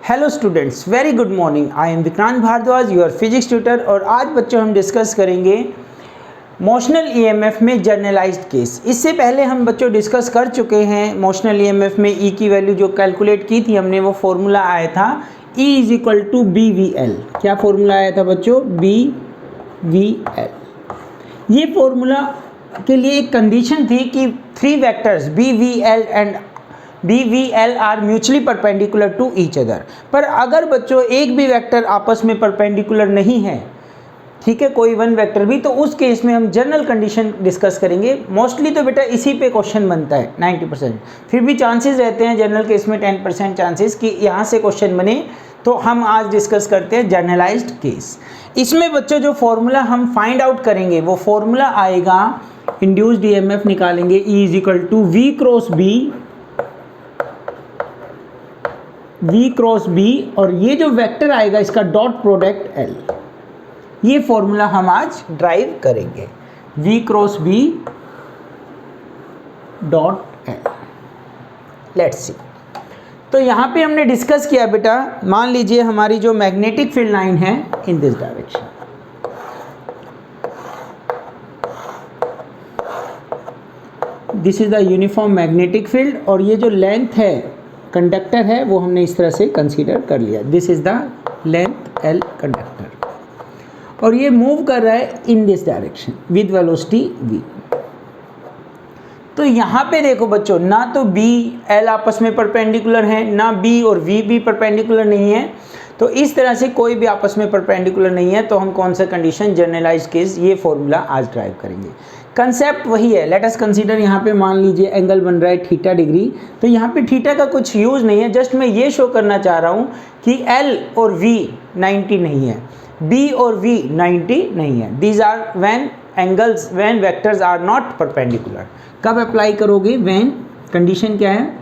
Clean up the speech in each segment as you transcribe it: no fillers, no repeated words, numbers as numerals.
Hello students, very good morning. I am Vikrant Bhardwaj, your physics tutor. और आज बच्चों हम डिस्कस करेंगे मोशनल ईएमएफ में जनरलाइज्ड केस। इससे पहले हम बच्चों डिस्कस कर चुके हैं मोशनल ईएमएफ में ई की वैल्यू जो कैलकुलेट की थी हमने, वो फॉर्मूला आया था E = BVL। क्या फॉर्मूला आया था बच्चों? BVL। ये फॉर्मूला के लिए एक कंडीशन थी कि three vectors BVL are mutually perpendicular to each other. पर अगर बच्चों एक भी वेक्टर आपस में परपेंडिकुलर नहीं है, ठीक है, कोई वन वेक्टर भी, तो उस केस में हम जनरल कंडीशन डिस्कस करेंगे। मोस्टली तो बेटा इसी पे क्वेश्चन बनता है 90%, फिर भी चांसेस रहते हैं जनरल केस में 10% चांसेस कि यहाँ से क्वेश्चन बने। तो हम आज डिस्कस करते हैं जनरलाइज्ड केस। इसमें बच्चों जो फॉर्मूला हम फाइंड आउट करेंगे वो फॉर्मूला आएगा, इंड्यूस्ड ईएमएफ निकालेंगे E = V क्रॉस B, और ये जो वेक्टर आएगा इसका डॉट प्रोडक्ट L। ये फॉर्मूला हम आज ड्राइव करेंगे, V cross B dot L। Let's see. तो यहाँ पे हमने डिस्कस किया बेटा, मान लीजिए हमारी जो मैग्नेटिक फील्ड लाइन है इन this direction, this is the uniform magnetic field, और ये जो लेंथ है कंडक्टर है वो हमने इस तरह से कंसीडर कर लिया, this is the length L conductor, और ये मूव कर रहा है इन this direction with velocity v। तो यहाँ पे देखो बच्चों, ना तो B L आपस में परपेंडिकुलर हैं, ना B और V भी परपेंडिकुलर नहीं है। तो इस तरह से कोई भी आपस में परपेंडिकुलर नहीं है, तो हम कौन सा कंडीशन, जनरलाइज्ड केस, ये फॉर्मूला आज ड्राइव करेंगे। कंसेप्ट वही है। लेट अस कंसीडर, यहाँ पे मान लीजिए एंगल बन रहा है थीटा डिग्री। तो यहाँ पे थीटा का कुछ यूज़ नहीं है, जस्ट मैं ये शो करना चाह रहा हूँ कि L और V 90 नहीं है, B और V 90 नहीं है। These are when vectors are not perpendicular. कब अप्लाई करोगे? व्हेन, कंडीशन क्या है?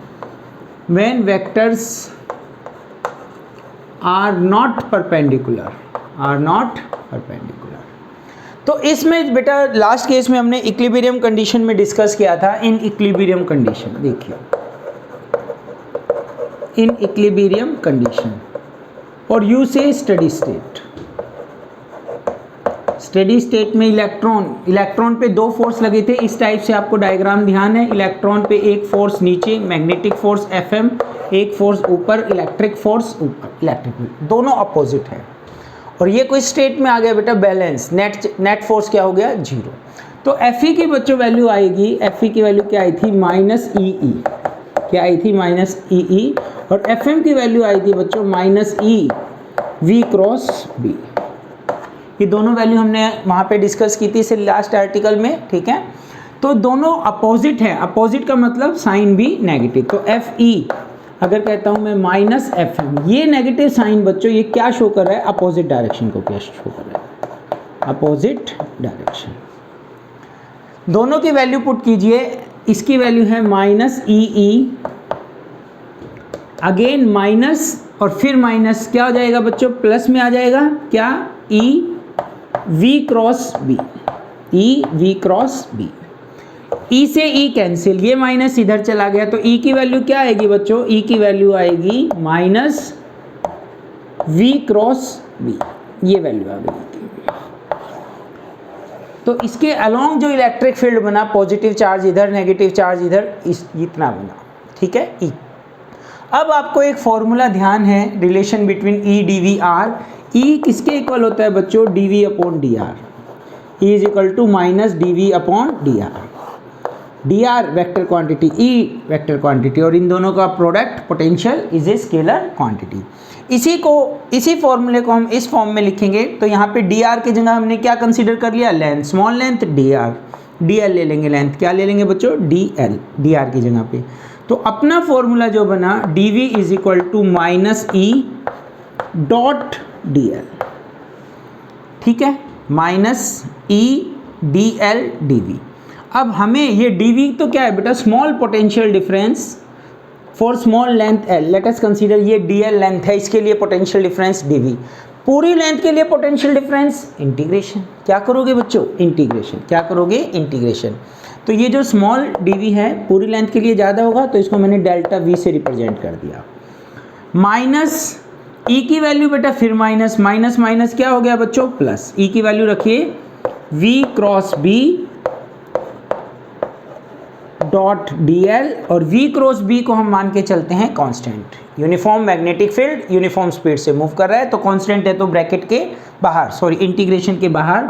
When vectors are not perpendicular, तो इसमें बेटा लास्ट केस में हमने इक्विलिब्रियम कंडीशन में डिस्कस किया था। इन इक्विलिब्रियम कंडीशन देखिए, इन इक्विलिब्रियम कंडीशन, और यू से स्टेडी स्टेट में इलेक्ट्रॉन पे दो फोर्स लगे थे। इस टाइप से आपको डायग्राम ध्यान है। इलेक्ट्रॉन पे एक फोर्स नीचे मैग्नेटिक फोर्स Fm, एक फोर्स ऊपर इलेक्ट्रिक फोर्स ऊपर, इलेक्ट्रिक दोनों अपोजिट है। और ये कोई स्टेट में आ गया बेटा बैलेंस, नेट फोर्स क्या हो गया? 0। तो Fe की बच्चों वैल्यू आएगी, Fe की वैल्यू क्या आई थी? -EE। क्या आई थी? -EE। और Fm की वैल्यू आई थी बच्चों -E V क्रॉस B। ये दोनों वैल्यू हमने वहाँ पे डिस्कस की थी इसे लास्ट आर्टिकल में, ठीक है। तो दोनों अपोजिट है, अपोजिट का मतलब साइन भी नेगेटिव। तो Fe अगर कहता हूँ मैं -Fm, ये नेगेटिव साइन बच्चों ये क्या शो कर रहा है? अपोजिट डायरेक्शन को क्या शो कर रहा है? Opposite direction. दोनों की वैल्यू पुट कीजिए। इसकी वैल्यू है -EE, अगेन माइनस, और फिर माइनस क्या हो जाएगा बच्चों? प्लस में आ जाएगा क्या? E V cross B, E V cross B। E से E कैंसिल, ये माइनस इधर चला गया, तो E की वैल्यू क्या आएगी बच्चों? E की वैल्यू आएगी -V क्रॉस B। ये वैल्यू आ गई। तो इसके अलोंग जो इलेक्ट्रिक फील्ड बना, पॉजिटिव चार्ज इधर, नेगेटिव चार्ज इधर, इतना बना, ठीक है, E। अब आपको एक फॉर्मूला ध्यान है, relation between E dVr। E किसके इक्वल होता है बच्चों? dV/dr। E = -dV/dr। dr vector quantity, E vector quantity, और इन दोनों का product potential is a scalar quantity. इसी फॉर्मूले को हम इस फॉर्म में लिखेंगे। तो यहाँ पे dr की जगह हमने क्या कंसीडर कर लिया? लेंथ, स्मॉल लेंथ dl ले लेंगे, लेंथ क्या ले लेंगे बच्चों? dl, dr की जगह पे। तो अपना फॉर्मूला जो बना dV = -E डॉट dl, ठीक है, -E dl dV। अब हमें ये dV तो क्या है बेटा? Small potential difference for small length L। Late us consider ये dl लेंथ है, इसके लिए पोटेंशियल डिफरेंस dV। पूरी लेंथ के लिए पोटेंशियल डिफरेंस इंटीग्रेशन। क्या करोगे बच्चों? इंटीग्रेशन। क्या करोगे? इंटीग्रेशन। तो ये जो स्मॉल dv है पूरी लेंथ के लिए ज़्यादा होगा, तो इसको मैंने डेल्टा v से रिप्रेजेंट कर दिया। माइनस ई की वैल्यू बेटा फिर माइनस, माइनस माइनस क्या हो गया बच्चों प्लस, ई की वैल्यू रखिए v cross b dot dl, और v क्रॉस b को हम मान के चलते हैं constant. Uniform magnetic field uniform speed से मूव कर रहा है तो कांस्टेंट है तो ब्रैकेट के बाहर, सॉरी इंटीग्रेशन के बाहर।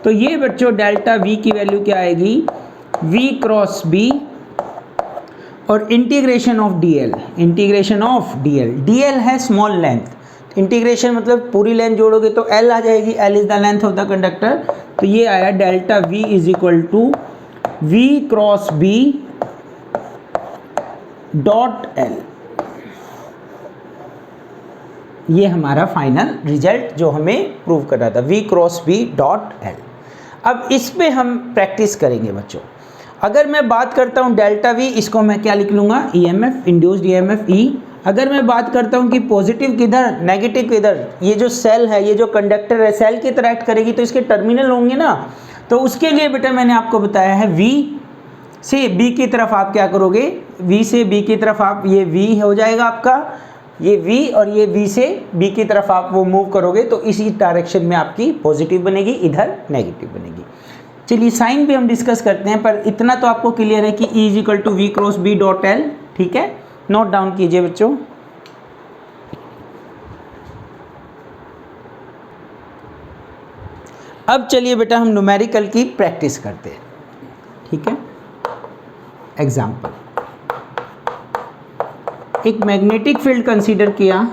तो ये बच्चों डेल्टा v की वैल्यू क्या आएगी, v क्रॉस b और integration of dl, integration of dl, dl है स्मॉल लेंथ, इंटीग्रेशन मतलब पूरी लेंथ जोड़ोगे तो l आ जाएगी, l is the length of the conductor. तो ये आया delta v is equal to v cross b dot l। ये हमारा फाइनल रिजल्ट जो हमें प्रूव कर रहा था, v cross b dot l। अब इस पे हम प्रैक्टिस करेंगे बच्चों। अगर मैं बात करता हूँ डेल्टा v, इसको मैं क्या लिख लूँगा, EMF, इंड्यूस्ड EMF E। अगर मैं बात करता हूँ कि पॉजिटिव किधर नेगेटिव किधर, ये जो सेल है, ये जो कंडक्टर है सेल की तरह एक्ट करेगी तो इसके टर्मिनल होंगे ना, तो उसके लिए बेटा मैंने आपको बताया है v से b की तरफ आप क्या करोगे, v से b की तरफ आप, ये v हो जाएगा आपका, ये v और ये v से b की तरफ आप वो मूव करोगे तो इसी डायरेक्शन में आपकी पॉजिटिव बनेगी, इधर नेगेटिव बनेगी। चलिए साइन भी हम डिस्कस करते हैं, पर इतना तो आपको क्लियर है कि E is equal to V cross B dot L. ठीक है, नोट डाउन कीजिए बच्चों। अब चलिए बेटा हम न्यूमेरिकल की प्रैक्टिस करते हैं। ठीक है, एग्जाम्पल, एक मैग्नेटिक फील्ड कंसीडर किया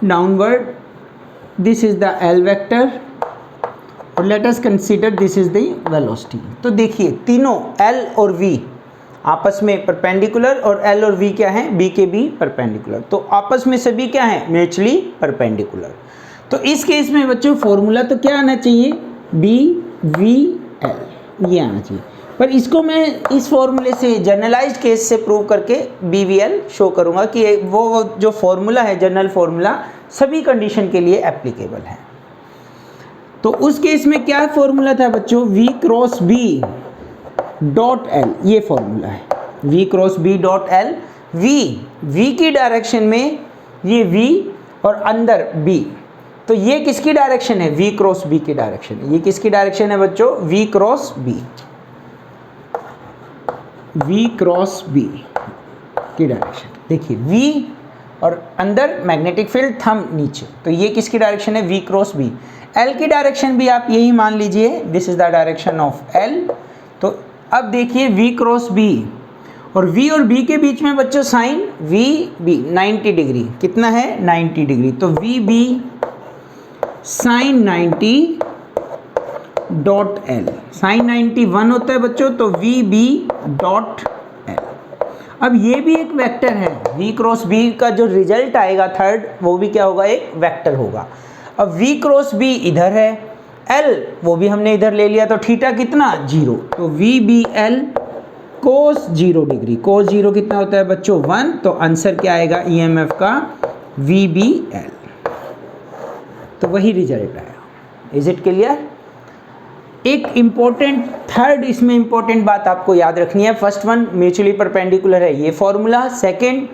downward, this is the L vector और let us consider this is the velocity. तो देखिए तीनों L और V आपस में परपेंडिकुलर और L और V क्या है, B के B परपेंडिकुलर, तो आपस में सभी क्या है, म्यूचुअली परपेंडिकुलर। तो इस केस में बच्चों फॉर्मूला तो क्या आना चाहिए, BVL, ये आना चाहिए, पर इसको मैं इस फॉर्मूले से जनरलाइज्ड केस से प्रूव करके BVL शो करूंगा कि वो जो फॉर्मूला है जनरल फॉर्मूला सभी कंडीशन के लिए एप्लीकेबल है। तो उस केस में क्या फॉर्मूला था बच्चों, V cross B dot L, ये फॉर्मूला है V cross B dot L। V की डायरेक्शन में ये V और अंदर B, तो ये किसकी डायरेक्शन है, V क्रॉस B की डायरेक्शन है। ये किसकी डायरेक्शन है बच्चों, V cross B, V cross B की डायरेक्शन। देखिए V और अंदर मैग्नेटिक फील्ड, थंब नीचे, तो ये किसकी डायरेक्शन है, V क्रॉस B। L की डायरेक्शन भी आप यही मान लीजिए, this is the direction of L। तो अब देखिए V क्रॉस B और V और B के बीच में बच्चों साइन VB 90 डिग्री, कितना है 90 डिग्री, तो VB sine 90 dot L, sine 90 1 होता है बच्चों, तो VB डॉट L। अब ये भी एक वेक्टर है, V क्रॉस B का जो रिजल्ट आएगा थर्ड, वो भी क्या होगा, एक वेक्टर होगा। अब V क्रॉस B इधर है, L वो भी हमने इधर ले लिया, तो थीटा कितना 0, तो VBL कोस 0 डिग्री, कोस 0 कितना होता है बच्चों 1, तो आंसर क्या आएगा EMF का VBL। तो वही रिजल्ट आया। Is it clear. एक इम्पोर्टेंट थर्ड इसमें इम्पोर्टेंट बात आपको याद रखनी है, फर्स्ट वन म्यूचुअली परपेंडिकुलर है ये फॉर्मूला, सेकंड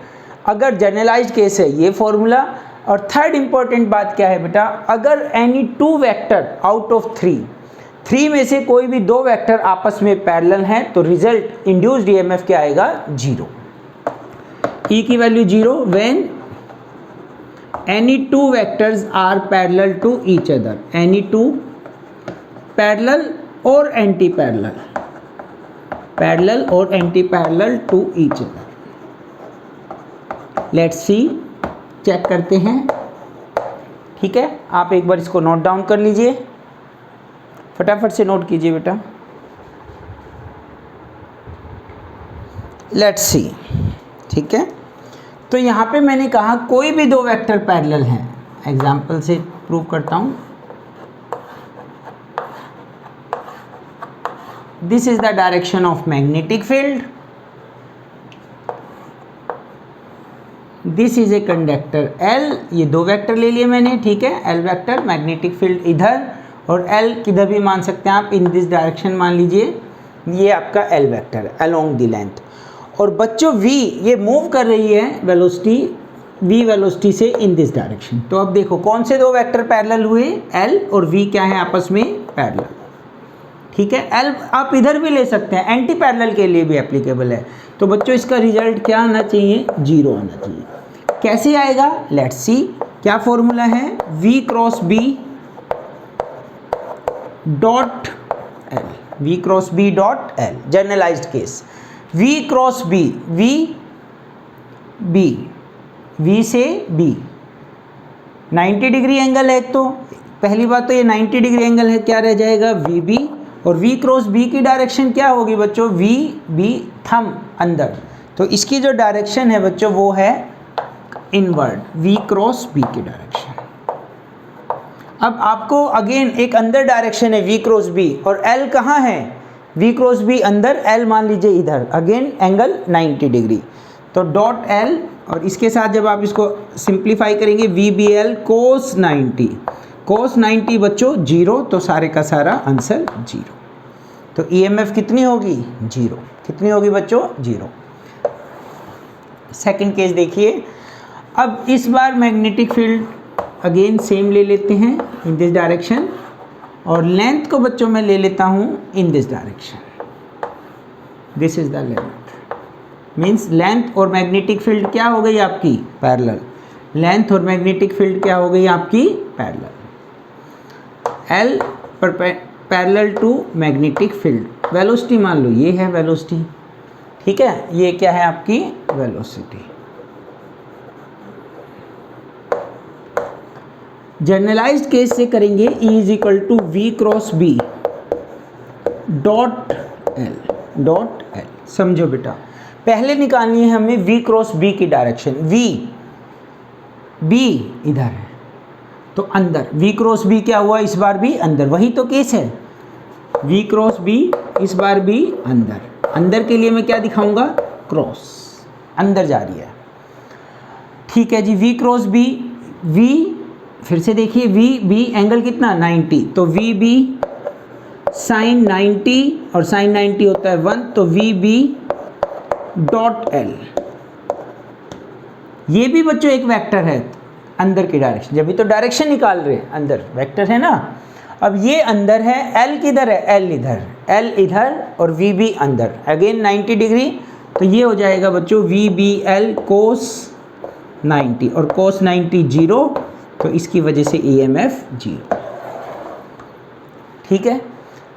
अगर जनरलाइज्ड केस है ये फॉर्मूला, और थर्ड इंपॉर्टेंट बात क्या है बेटा, अगर any two vector out of three में से कोई भी दो वेक्टर आपस में पैरेलल हैं तो रिजल्ट इंड्यूस्ड ईएमएफ क्या आएगा 0, ई की value 0 when any two vectors are parallel to each other, any two parallel और एंटी पैरेलल, पैरेलल और anti parallel to each other. Let's see, check करते हैं। ठीक है, आप एक बार इसको नोट डाउन कर लीजिए, फटाफट से नोट कीजिए बेटा। लेट्स सी, ठीक है, तो यहाँ पे मैंने कहा कोई भी दो वेक्टर पैरेलल हैं, एग्जाम्पल से प्रूव करता हूँ। This is the direction of magnetic field, this is a conductor L, ये दो वेक्टर ले लिए मैंने, ठीक है, L वेक्टर, मैग्नेटिक फील्ड इधर और L किधर भी मान सकते हैं आप, इन दिस डायरेक्शन मान लीजिए, ये आपका L वेक्टर है अलोंग द लेंथ। और बच्चों V ये मूव कर रही है वेलोसिटी v वेलोसिटी से इन दिस डायरेक्शन। तो अब देखो कौन से दो वेक्टर पैरेलल हुए, l और v क्या है आपस में पैरेलल, ठीक है। l आप इधर भी ले सकते हैं, एंटी पैरेलल के लिए भी एप्लीकेबल है। तो बच्चों इसका रिजल्ट क्या आना चाहिए, 0 आना चाहिए। कैसे आएगा, लेट्स सी। क्या फॉर्मूला है, v cross b dot l, v cross b dot l, generalised case. v cross b, v से b 90 डिग्री एंगल है। तो पहली बात तो ये 90 डिग्री एंगल है, क्या रह जाएगा vb, और v क्रॉस b की डायरेक्शन क्या होगी बच्चों, vb थंब अंदर। तो इसकी जो डायरेक्शन है बच्चों वो है इनवर्ड, v क्रॉस b की डायरेक्शन। अब आपको अगेन एक अंदर डायरेक्शन है v क्रॉस b, और l कहाँ है, v क्रॉस b अंदर, l मान लीजिए इधर, अगेन एंगल 90 डिग्री। तो डॉट l, और इसके साथ जब आप इसको सिंप्लीफाई करेंगे vbl कोस 90, कोस 90 बच्चों 0, तो सारे का सारा आंसर 0। तो EMF कितनी होगी, 0। कितनी होगी बच्चों, 0। सेकंड केस देखिए। अब इस बार मैग्नेटिक फील्ड अगेन सेम ले लेते हैं इन दिस डायरेक्शन, और लेंथ को बच्चों मैं ले लेता हूँ in this direction. This is the length, means length और मैग्नेटिक फील्ड क्या हो गई आपकी पैरेलल, लेंथ और मैग्नेटिक फील्ड क्या हो गई आपकी parallel. L parallel to magnetic field, velocity मान लो ये है वेलोसिटी, ठीक है, ये क्या है आपकी वेलोसिटी। जनरलाइज्ड केस से करेंगे, E is equal to V cross B dot L. समझो बेटा, पहले निकालनी है हमें v क्रॉस b की डायरेक्शन। b इधर है तो अंदर, v क्रॉस b क्या हुआ, इस बार भी अंदर, वही तो केस है, v क्रॉस b इस बार भी अंदर। अंदर के लिए मैं क्या दिखाऊंगा, क्रॉस, अंदर जा रही है, ठीक है जी। v क्रॉस b, v फिर से देखिए, v एंगल कितना 90, तो vb साइन 90, और साइन 90 होता है 1, तो vb डॉट l। ये भी बच्चों एक वेक्टर है अंदर की डायरेक्शन, जब भी तो डायरेक्शन निकाल रहे हैं, अंदर वेक्टर है ना। अब ये अंदर है, l किधर है, l इधर, l इधर और vb अंदर, अगेन 90 डिग्री। तो ये हो जाएगा बच्चों vbl कोस 90, और कोस 90 0, तो इसकी वजह से EMF 0, ठीक है।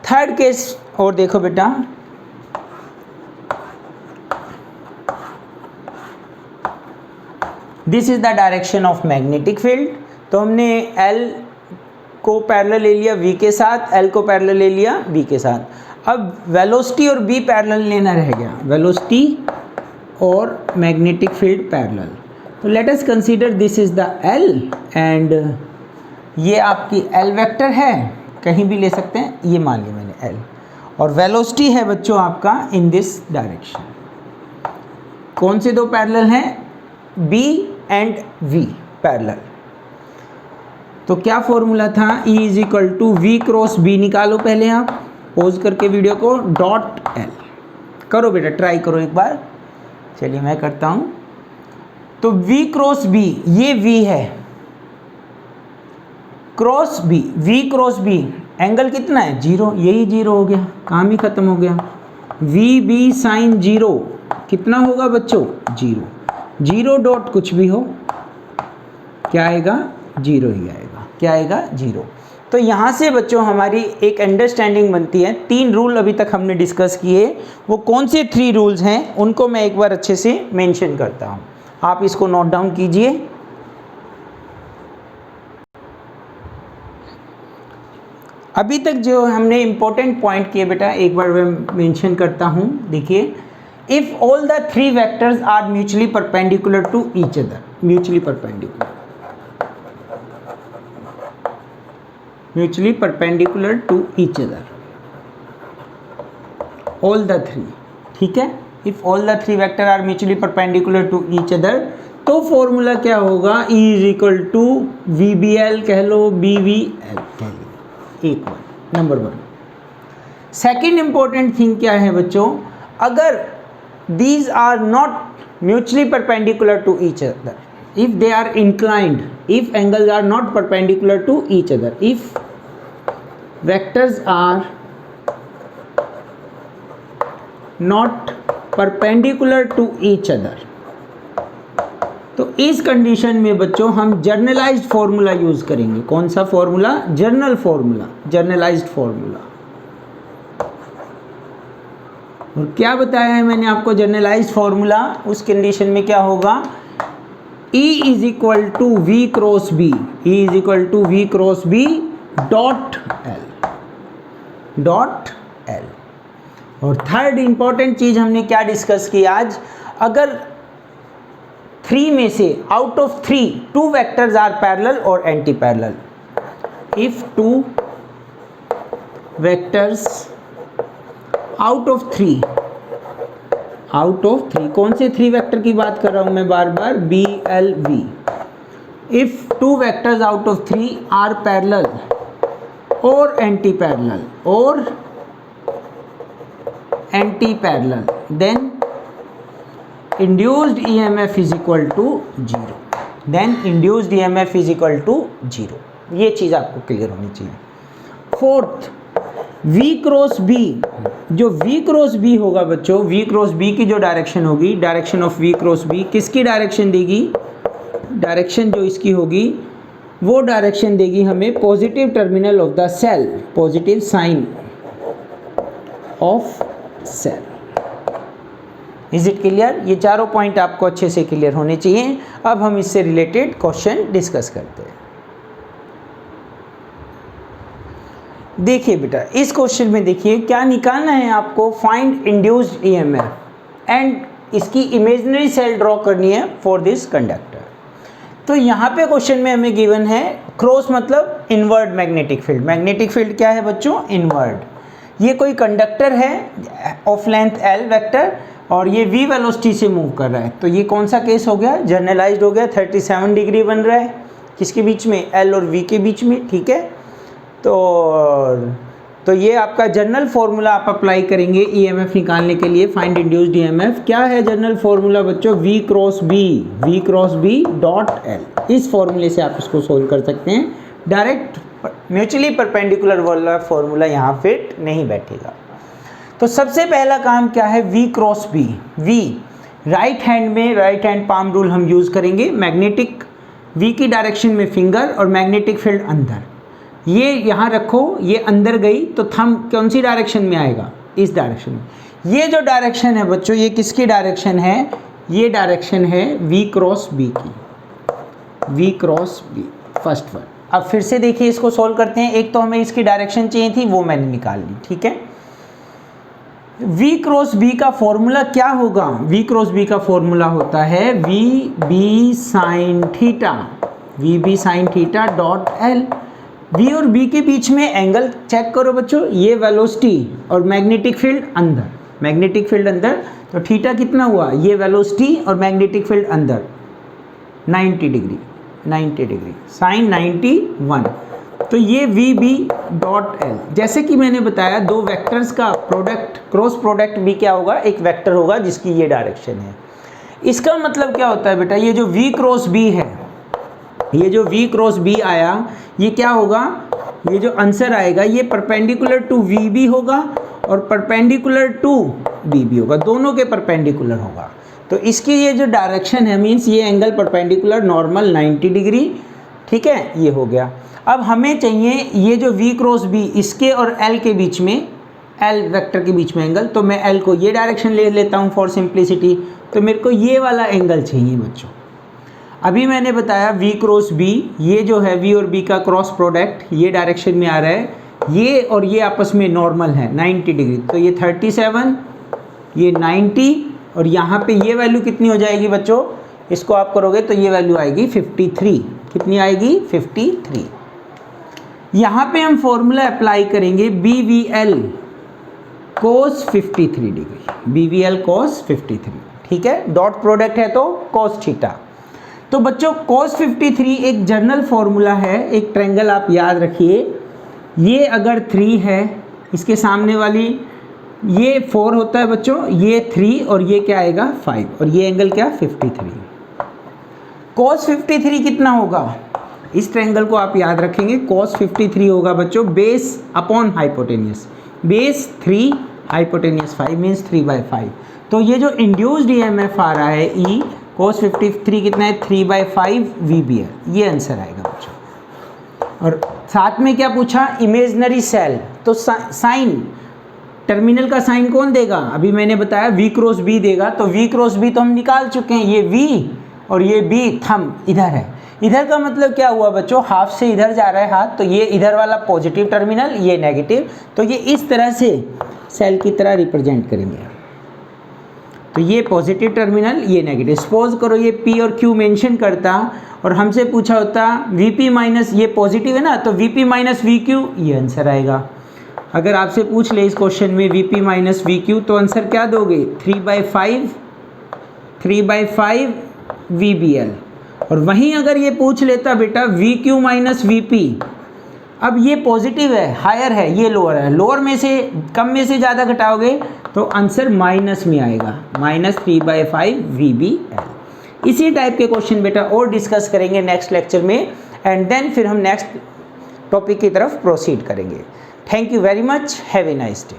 थर्ड केस और देखो बेटा, this is the direction of magnetic field. तो हमने L को पैरेलल ले लिया V के साथ, L को पैरेलल ले लिया V के साथ। अब वेलोसिटी और B पैरेलल लेना रह गया, वेलोसिटी और मैग्नेटिक फील्ड पैरेलल। तो late us consider this is the L, and ये आपकी L वेक्टर है, कहीं भी ले सकते हैं, ये मान लिया मैंने L, और वेलोसिटी है बच्चों आपका इन दिस डायरेक्शन। कौन से दो पैरेलल हैं, B एंड V पैरेलल। तो क्या फॉर्मूला था, E is equal to V cross B, निकालो पहले आप पॉज करके वीडियो को, डॉट L। करो बेटा, ट्राई करो एक बार, चलिए मैं करता हूँ। तो V क्रॉस B, ये V है, cross B, V cross B angle कितना है 0, यही 0 हो गया, काम ही खत्म हो गया। VB साइन 0 कितना होगा बच्चों, 0, 0 डॉट कुछ भी हो, क्या आएगा, 0 ही आएगा, क्या आएगा, 0। तो यहाँ से बच्चों हमारी एक अंडरस्टैंडिंग बनती है। 3 रूल अभी तक हमने डिस्कस किए, वो कौन से 3 रूल्स हैं उनको मैं एक बार अच्छे से मेंशन करता हूँ, आप इसको नोट डाउन कीजिए। अभी तक जो हमने इंपॉर्टेंट पॉइंट किए बेटा, एक बार मैं मेंशन करता हूँ। देखिए, if all the 3 vectors are mutually perpendicular to each other, mutually perpendicular to each other, all the 3, ठीक है। If all the 3 vector are mutually perpendicular to each other, तो फॉर्मूला क्या होगा, E is equal to VBL कह लो, BVL कह लो, एक बार नंबर 1। सेकेंड इंपॉर्टेंट थिंग क्या है बच्चों, अगर these are not mutually perpendicular to each other, if they are inclined, if angles are not perpendicular to each other, if vectors are not perpendicular to each other, तो इस condition में बच्चों हम generalised formula use करेंगे। कौन सा formula? General formula, generalized formula. और क्या बताया है मैंने आपको जर्नलाइज्ड फॉर्मूला? उस कंडीशन में क्या होगा? E is equal to V cross B, E is equal to V cross B dot L, dot L. और थर्ड इंपॉर्टेंट चीज हमने क्या डिस्कस की आज? अगर 3 में से out of 3 2 vectors are parallel और anti parallel, if 2 vectors out of 3, कौन से 3 वेक्टर की बात कर रहा हूं मैं बार बार? B L V. If 2 vectors out of 3 are parallel और एंटी पैरेलल, और anti parallel, then induced EMF is equal to 0, then induced EMF is equal to 0। ये चीज़ आपको क्लियर होनी चाहिए। फोर्थ, V क्रॉस B, जो V क्रॉस B होगा बच्चों, V cross B की जो डायरेक्शन होगी, direction of V cross B किसकी डायरेक्शन देगी? डायरेक्शन जो इसकी होगी वो डायरेक्शन देगी हमें positive terminal of the cell, positive sign of cell. Is it clear? ये चारों पॉइंट आपको अच्छे से क्लियर होने चाहिए। अब हम इससे रिलेटेड क्वेश्चन डिस्कस करते हैं। देखिए बेटा, इस क्वेश्चन में देखिए क्या निकालना है आपको? फाइंड इंड्यूस्ड ईएमएफ एंड इसकी इमेजिनरी सेल ड्रॉ करनी है फॉर दिस कंडक्टर। तो यहाँ पे क्वेश्चन में हमें गिवन है क्रॉस मतलब inward magnetic field. Magnetic field क्या है बच्चों? इनवर्ड। ये कोई कंडक्टर है ऑफ लेंथ एल वेक्टर और ये v वेलोसिटी से मूव कर रहा है, तो ये कौन सा केस हो गया? जर्नलाइज्ड हो गया। 37 डिग्री बन रहा है किसके बीच में? l और v के बीच में, ठीक है। तो ये आपका जनरल फॉर्मूला आप अप्लाई करेंगे ईएमएफ निकालने के लिए। फाइंड इंड्यूस्ड ईएमएफ क्या है जनरल फॉर्मूला बच्चों? v cross b dot l। इस फॉर्मूले से आप इसको सोल्व कर सकते हैं। डायरेक्ट म्यूचुअली परपेंडिकुलर वाला फॉर्मूला यहाँ फिट नहीं बैठेगा। तो सबसे पहला काम क्या है? V cross B। V right hand में राइट हैंड पाम रूल हम यूज़ करेंगे। मैग्नेटिक V की डायरेक्शन में फिंगर और मैग्नेटिक फील्ड अंदर। ये यहाँ रखो, ये अंदर गई तो थंब कौन सी डायरेक्शन में आएगा? इस डायरेक्शन में। ये जो डायरेक्शन है बच्चों, ये किसकी डायरेक्शन है? ये डायरेक्शन है V क्रॉस B की, V cross B first one. अब फिर से देखिए इसको सोल्व करते हैं। एक तो हमें इसकी डायरेक्शन चाहिए थी, वो मैंने निकाल ली, ठीक है। V क्रॉस B का फॉर्मूला क्या होगा? V क्रॉस B का फॉर्मूला होता है VB sine theta, VB sine theta dot L। V और B के बीच में एंगल चेक करो बच्चों, ये वेलोसिटी और मैग्नेटिक फील्ड अंदर, मैग्नेटिक फील्ड अंदर, तो थीटा कितना हुआ? ये वेलोसिटी और मैग्नेटिक फील्ड अंदर 90 डिग्री, 90 डिग्री, साइन 91। तो ये वी बी डॉट एल। जैसे कि मैंने बताया दो वेक्टर्स का प्रोडक्ट, क्रॉस प्रोडक्ट भी क्या होगा? एक वेक्टर होगा जिसकी ये डायरेक्शन है। इसका मतलब क्या होता है बेटा? ये जो वी क्रॉस बी है, ये जो वी क्रॉस बी आया, ये क्या होगा? ये जो आंसर आएगा ये परपेंडिकुलर टू वी बी होगा और परपेंडिकुलर टू बी बी होगा, दोनों के परपेंडिकुलर होगा। तो इसकी ये जो डायरेक्शन है, मीन्स ये एंगल परपेंडिकुलर नॉर्मल 90 डिग्री, ठीक है, ये हो गया। अब हमें चाहिए ये जो v क्रॉस b, इसके और l के बीच में, l वेक्टर के बीच में एंगल, तो मैं l को ये डायरेक्शन ले लेता हूँ फॉर सिंप्लिसिटी। तो मेरे को ये वाला एंगल चाहिए बच्चों। अभी मैंने बताया v क्रॉस b, ये जो है v और b का क्रॉस प्रोडक्ट ये डायरेक्शन में आ रहा है, ये और ये आपस में नॉर्मल है 90 डिग्री। तो ये 37, ये 90 और यहाँ पे ये वैल्यू कितनी हो जाएगी बच्चों? इसको आप करोगे तो ये वैल्यू आएगी 53। कितनी आएगी? 53। यहाँ पे हम फॉर्मूला अप्लाई करेंगे B V L cos 53 degree, B V L cos 53, ठीक है। डॉट प्रोडक्ट है तो कोस थीटा। तो बच्चों कोस 53 एक जनरल फॉर्मूला है। एक ट्रायंगल आप याद रखिए, ये अगर 3 है, इसके सामने वाली ये 4 होता है बच्चों, ये 3 और ये क्या आएगा 5, और ये एंगल क्या 53। cos 53 कितना होगा, इस ट्रायंगल को आप याद रखेंगे, cos 53 होगा बच्चों base upon hypotenuse, base 3 hypotenuse 5 means 3/5। तो ये जो इंड्यूस्ड ईएमएफ आ रहा है E cos 53 कितना है 3/5 VBL, ये आंसर आएगा बच्चों। और साथ में क्या पूछा, इमेजनरी सेल, तो साइन टर्मिनल का साइन कौन देगा, अभी मैंने बताया V क्रॉस B देगा, तो V क्रॉस B तो हम निकाल चुके हैं, ये V और ये B थंब इधर है, इधर का मतलब क्या हुआ बच्चों, हाफ से इधर जा रहा है हाथ, तो ये इधर वाला पॉजिटिव टर्मिनल, ये नेगेटिव, तो ये इस तरह से सेल की तरह रिप्रेजेंट करेंगे, तो ये पॉजिटिव टर्मिनल, ये नेगेटिव। सपोज करो ये P और Q मेंशन करता और हमसे पूछा होता Vp माइनस, ये पॉजिटिव है ना, तो Vp माइनस VQ, ये आंसर आएगा। अगर आपसे पूछ ले इस क्वेश्चन में Vp माइनस VQ, तो आंसर क्या दोगे, 3/5 VBL। और वहीं अगर ये पूछ लेता बेटा VQ माइनस VP, अब ये पॉजिटिव है, हायर है, ये लोअर है, लोअर में से कम में से ज़्यादा घटाओगे तो आंसर माइनस में आएगा, माइनस 3/5 VBL। इसी टाइप के क्वेश्चन बेटा और डिस्कस करेंगे नेक्स्ट लेक्चर में, एंड देन फिर हम नेक्स्ट टॉपिक की तरफ प्रोसीड करेंगे। Thank you very much, have a nice day.